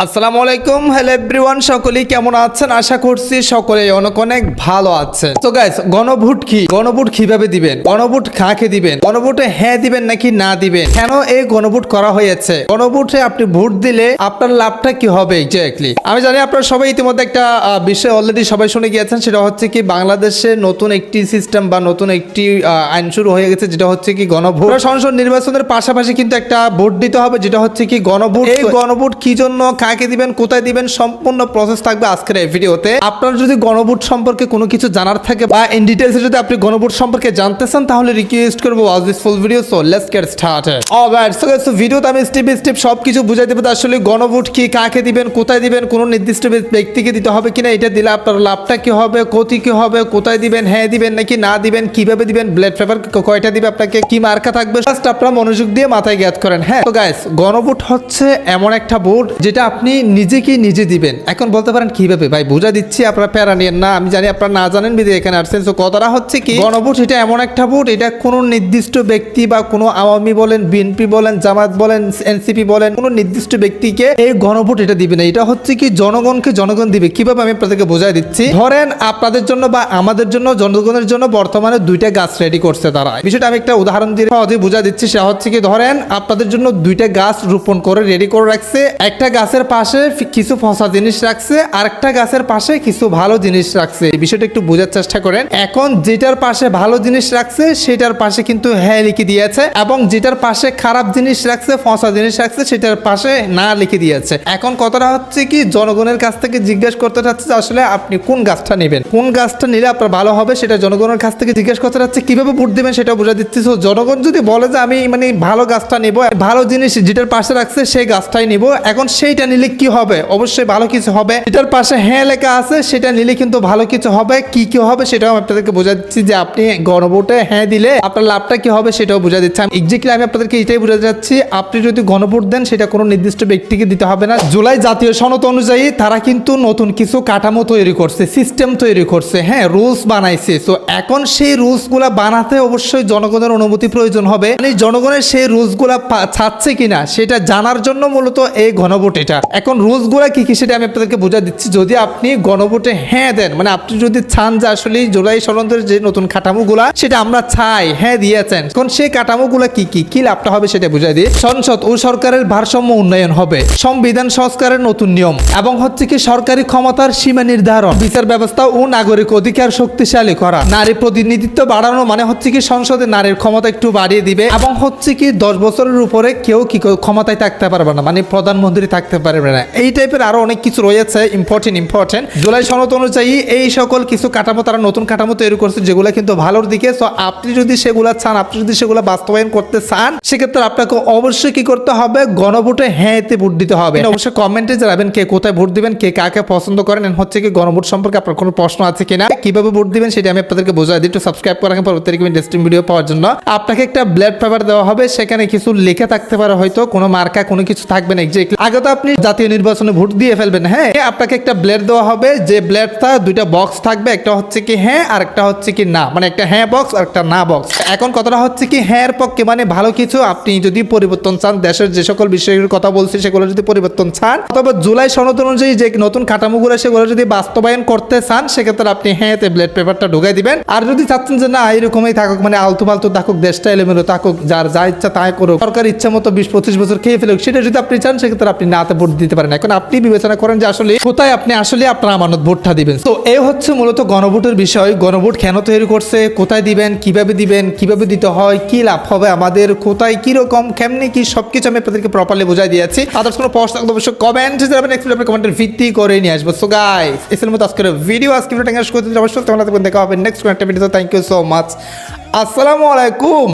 আসসালামু আলাইকুম, hello everyone, সকলেই কেমন আছেন? আশা করছি সকলেই অনেক অনেক ভালো আছেন। তো গাইস, গণভোট কি? গণভোট কিভাবে দিবেন? গণভোট কাকে দিবেন? গণভোটে হ্যাঁ দিবেন নাকি না দিবেন? কেন এই গণভোট করা হয়েছে? গণভোটে আপনি ভোট দিলে আপনার লাভটা কি হবে এক্স্যাক্টলি? আমি জানি আপনারা সবাই ইতিমধ্যে একটা বিষয় অলরেডি সবাই শুনে গিয়েছেন, সেটা হচ্ছে কি বাংলাদেশে নতুন একটি সিস্টেম বা নতুন একটি আইন শুরু হয়ে গেছে, যেটা হচ্ছে কি গণভোট। সংসদ নির্বাচনের পাশাপাশি কিন্তু একটা ভোট দিতে হবে, যেটা হচ্ছে কি গণভোট। এই গণভোট কি জন্য, কাকে দিবেন, কোথায় দিবেন, সম্পূর্ণ প্রসেস থাকবে আজকের এই ভিডিওতে। আপনার যদি গণভোট সম্পর্কে কোনো কিছু জানার থাকে বা ইন ডিটেইলসে যদি আপনি গণভোট সম্পর্কে জানতে চান, তাহলে রিকোয়েস্ট করবো watch this full video. So let's get started. Alright, so ভিডিওতে আমি স্টেপ বাই স্টেপ সবকিছু বুঝাই দেবো। আসলে গণভোট কি, কাকে দিবেন, কোথায় দিবেন, কোনো নির্দিষ্ট ব্যক্তিকে দিতে হবে কিনা, এটা দিলে আপনার লাভটা কি হবে, ক্ষতি কি হবে, কোথায় দিবেন, হ্যাঁ দিবেন নাকি না দিবেন, কিভাবে দিবেন, ব্যালট পেপার কয়টা দিবে আপনাকে, কি মার্কা থাকবে, জাস্ট আপনারা মনোযোগ দিয়ে মাথায় জ্ঞাত করেন। হ্যাঁ, তো গাইস, গণভোট হচ্ছে এমন একটা ভোট যেটা আপনি নিজেকে নিজে দিবেন। এখন বলতে পারেন কিভাবে ভাই, বুঝা দিচ্ছি, আপনারা প্যারা নিয়েন না। আমি জানি আপনারা না জানেন বিধে এখানে আসছেন। তো কথাটা হচ্ছে কি, গণভোট এটা এমন একটা ভোট, এটা কোনো নির্দিষ্ট ব্যক্তি বা কোনো আওয়ামী বলেন, বিএনপি বলেন, জামাত বলেন, এনসিপি বলেন, কোনো নির্দিষ্ট ব্যক্তিকে এই গণভোট এটা দিবে না। এটা হচ্ছে কি জনগণকে জনগণ দিবে। কিভাবে আমি আপনাদেরকে বোঝাই দিচ্ছি। ধরেন আপনাদের জন্য বা আমাদের জন্য, জনগণের জন্য বর্তমানে দুইটা গাছ রেডি করছে তারা। বিষয়টা আমি একটা উদাহরণ দিয়ে সহজে বুঝা দিচ্ছি। সেটা হচ্ছে কি, ধরেন আপনাদের জন্য দুইটা গাছ রোপণ করে রেডি করে রাখছে। একটা গাছের পাশে কিছু ফসা জিনিস রাখছে, আরেকটা গাছের পাশে কিছু ভালো জিনিস রাখছে। এই বিষয়টা একটু বোঝার চেষ্টা করেন। এখন যেটার পাশে ভালো জিনিস রাখছে সেটার পাশে কিন্তু হ্যাঁ লিখে দিয়েছে, এবং যেটার পাশে খারাপ জিনিস রাখছে, ফসা জিনিস রাখছে, সেটার পাশে না লিখে দিয়েছে। এখন কথাটা হচ্ছে কি, জনগণের কাছ থেকে জিজ্ঞেস করতে চাচ্ছে যে আসলে আপনি কোন গাছটা নেবেন, কোন গাছটা নিলে আপনার ভালো হবে, সেটা জনগণের কাছ থেকে জিজ্ঞেস করতে চাচ্ছে। কিভাবে ভোট দিবেন সেটা বোঝা দিচ্ছি। তো জনগণ যদি বলে যে আমি ভালো গাছটা নিব, ভালো জিনিস যেটার পাশে রাখছে সেই গাছটাই নিব, এখন সেইটা নিলে কি হবে? অবশ্যই ভালো কিছু হবে। এটার পাশে হ্যাঁ লেখা আছে, সেটা নিলে কিন্তু ভালো কিছু হবে। কি কি হবে সেটাও আমি আপনাদেরকে বোঝা দিচ্ছি, যে আপনি গণভোটে হ্যাঁ দিলে আপনার লাভটা কি হবে সেটাও বোঝা দিচ্ছি। এক্স্যাক্টলি আমি আপনাদেরকে এটাই বোঝা যাচ্ছি। আপনি যদি গণভোট দেন, সেটা কোনো নির্দিষ্ট ব্যক্তিকে দিতে হবে না। জুলাই জাতীয় সনদ অনুযায়ী তারা কিন্তু নতুন কিছু কাঠামো তৈরি করছে, সিস্টেম তৈরি করছে, হ্যাঁ, রুলস বানাইছে। তো এখন সেই রুলস গুলা বানাতে অবশ্যই জনগণের অনুমতি প্রয়োজন হবে। মানে জনগণের সেই রুলস গুলা ছাড়ছে কিনা সেটা জানার জন্য মূলত এই গণভোট। এটা এখন রুলস গুলা কি কি সেটা আমি আপনাদেরকে বোঝা দিচ্ছি। যদি আপনি গণভোটে হ্যাঁ দেন, মানে আপনি যদি চান যে আসলে জুলাই সনদের যে নতুন কাঠামোগুলা সেটা আমরা চাই, হ্যাঁ দিয়েছেন, এখন সেই কাঠামোগুলা কি কি কি লাভটা হবে সেটা বুঝাই দিই। সংসদ ও সরকারের ভারসাম্য উন্নয়ন হবে, সংবিধান সংস্কারের নতুন নিয়ম, এবং হচ্ছে কি সরকারি ক্ষমতার সীমা নির্ধারণ, বিচার ব্যবস্থা ও নাগরিক অধিকার শক্তিশালী করা, নারী প্রতিনিধিত্ব বাড়ানো, মানে হচ্ছে কি সংসদে নারীর ক্ষমতা একটু বাড়িয়ে দিবে, এবং হচ্ছে কি 10 বছরের উপরে কেউ কি ক্ষমতায় থাকতে পারবে না, মানে প্রধানমন্ত্রী থাকতে পারবে না। এই টাইপের আরো অনেক কিছু রয়েছে ইম্পর্টেন্ট। জুলাই সনদ অনুযায়ী এই সকল কিছু কাঠামো তারা নতুন কাঠামো তৈরি করছে, যেগুলো কিন্তু ভালোর দিকে। তো আপনি যদি সেগুলা চান, আপনি যদি সেগুলো বাস্তবায়ন করতে চান, সেক্ষেত্রে আপনাকে অবশ্যই কি করতে হবে, গণভোটে হ্যাঁতে ভোট দিতে হবে। অবশ্যই কমেন্টে জানাবেন কে কোথায় ভোট দিবেন, কে কাকে পছন্দ করেন, হচ্ছে কি গণভোট সম্পর্কে আপনার কোনো প্রশ্ন আছে কিনা, কিভাবে ভোট দিবেন সেটা আমি আপনাদেরকে বোঝাই দিই। একটু সাবস্ক্রাইব করে রাখেন পরবর্তী ইন্টারেস্টিং ভিডিও পাওয়ার জন্য। আপনাকে একটা ব্যালট পেপার দেওয়া হবে, সেখানে কিছু লেখা থাকতে পারে, হয়তো কোনো মার্কা কোনো কিছু থাকবে না। আগে তো আপনি জাতীয় নির্বাচনে ভোট দিয়ে ফেলবেন, হ্যাঁ, আপনাকে একটা ব্লেড দেওয়া হবে, যে ব্লেডটা দুইটা বক্স থাকবে, একটা হচ্ছে কি হ্যাঁ আর একটা হচ্ছে কি না, মানে একটা হ্যাঁ বক্স আর একটা না বক্স। এখন কথাটা হচ্ছে কি, হ্যাঁ পক্ষে মানে ভালো কিছু আপনি যদি পরিবর্তন চান, দেশের যে সকল বিষয়ের কথা বলছি সেগুলো যদি পরিবর্তন চান, অথবা জুলাই সনদ অনুযায়ী যে নতুন কাঠামোগুলো সেগুলো যদি বাস্তবায়ন করতে চান, সেক্ষেত্রে আপনি হ্যাঁতে ব্লেড পেপারটা ঢুকাই দিবেন। আর যদি চাচ্ছেন যে না এরকমই থাকুক, মানে আলতু ফালতু থাকুক, দেশটা এলোমেলো থাকুক, যার যা ইচ্ছা তাই করুক, সরকার ইচ্ছা মতো 20-25 বছর খেয়ে ফেলুক, সেটা যদি আপনি চান, সেক্ষেত্রে আপনি নাতে ভোট দিতে পারেন। এখন আপনি বিবেচনা করেন যে আসলে কোথায় আপনি আসলে আপনার আমানত ভোটটা দিবেন। তো এই হচ্ছে মূলত গণভোটের বিষয়। গণভোট কেন তৈরি করছে, কোথায় দিবেন, কিভাবে দিতে হয়, কি লাভ হবে আমাদের, কোথায় কি রকম কেমনি কি, সবকিছু আমি আপনাদেরকে প্রপারলি বুঝাই দিয়েছি। আদার্স কোনো প্রশ্ন থাকলে অবশ্যই কমেন্টে যাবেন, আপনার কমেন্টের ভিত্তি করে নিয়ে আসবো। সো গাইস, এর মতো আজকের ভিডিও দেখা হবে নেক্সট কোনো একটা ভিডিওতে। Thank you so much. আসসালামু আলাইকুম।